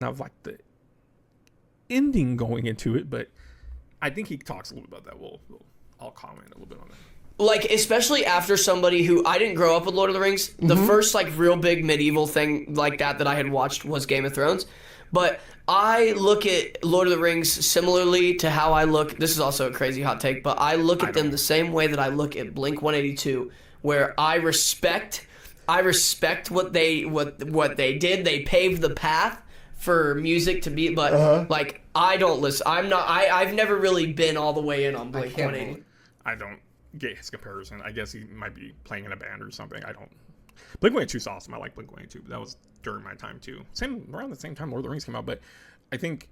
of like the ending going into it, but I think he talks a little bit about that. I'll comment a little bit on that. Like, especially after somebody who I didn't grow up with Lord of the Rings. The first like real big medieval thing like that I had watched was Game of Thrones. But I look at Lord of the Rings similarly to how I look. This is also a crazy hot take, but I look at them the same way that I look at Blink 182, where I respect what they did. They paved the path for music to be, but like I don't listen. I've never really been all the way in on Blink 182. I don't get his comparison. I guess he might be playing in a band or something. I don't. Blink 182 is awesome. I like Blink 182, but that was during my time too. Around the same time Lord of the Rings came out. But I think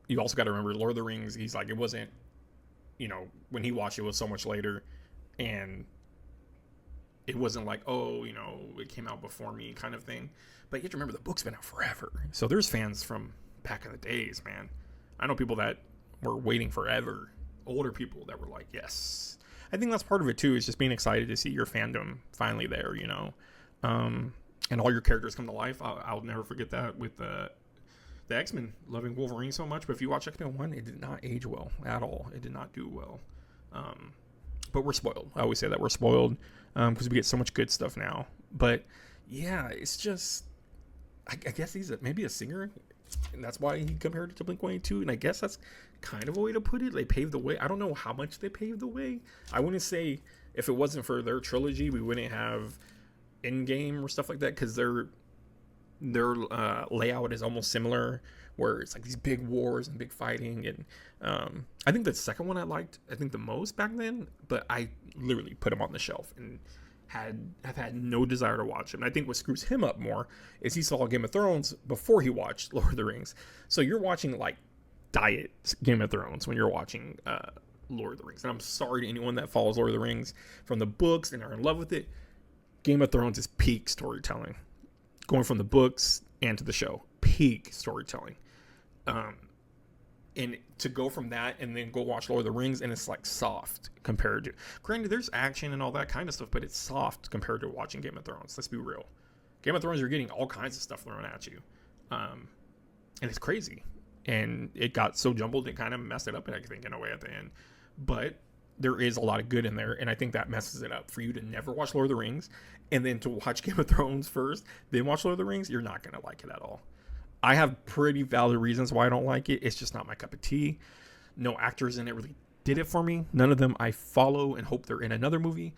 you also got to remember Lord of the Rings. He's like, it wasn't, when he watched it was so much later, and it wasn't like, oh, it came out before me kind of thing. But you have to remember the book's been out forever. So there's fans from back in the days, man. I know people that were waiting forever. Older people that were like, yes. I think that's part of it too, is just being excited to see your fandom finally there, and all your characters come to life. I'll never forget that with the X-Men, loving Wolverine so much. But if you watch X-Men 1, it did not age well at all. It did not do well. But we're spoiled. I always say that we're spoiled because we get so much good stuff now. But yeah, it's just, I guess he's maybe a singer, and that's why he compared it to Blink-182. And I guess that's kind of a way to put it. They paved the way. I don't know how much they paved the way. I wouldn't say if it wasn't for their trilogy, we wouldn't have Endgame or stuff like that, because their layout is almost similar, where it's like these big wars and big fighting. And I think the second one I liked, I think the most back then, but I literally put him on the shelf and have had no desire to watch him. And I think what screws him up more is he saw Game of Thrones before he watched Lord of the Rings. So you're watching like diet Game of Thrones when you're watching Lord of the Rings. And I'm sorry to anyone that follows Lord of the Rings from the books and are in love with it. Game of Thrones is peak storytelling, going from the books and to the show, peak storytelling. And to go from that and then go watch Lord of the Rings, and it's like soft compared to, granted there's action and all that kind of stuff, but it's soft compared to watching Game of Thrones. Let's be real. Game of Thrones, you're getting all kinds of stuff thrown at you. And it's crazy. And it got so jumbled, it kind of messed it up, I think, in a way at the end. But there is a lot of good in there, and I think that messes it up. For you to never watch Lord of the Rings and then to watch Game of Thrones first, then watch Lord of the Rings, you're not going to like it at all. I have pretty valid reasons why I don't like it. It's just not my cup of tea. No actors in it really did it for me. None of them I follow and hope they're in another movie.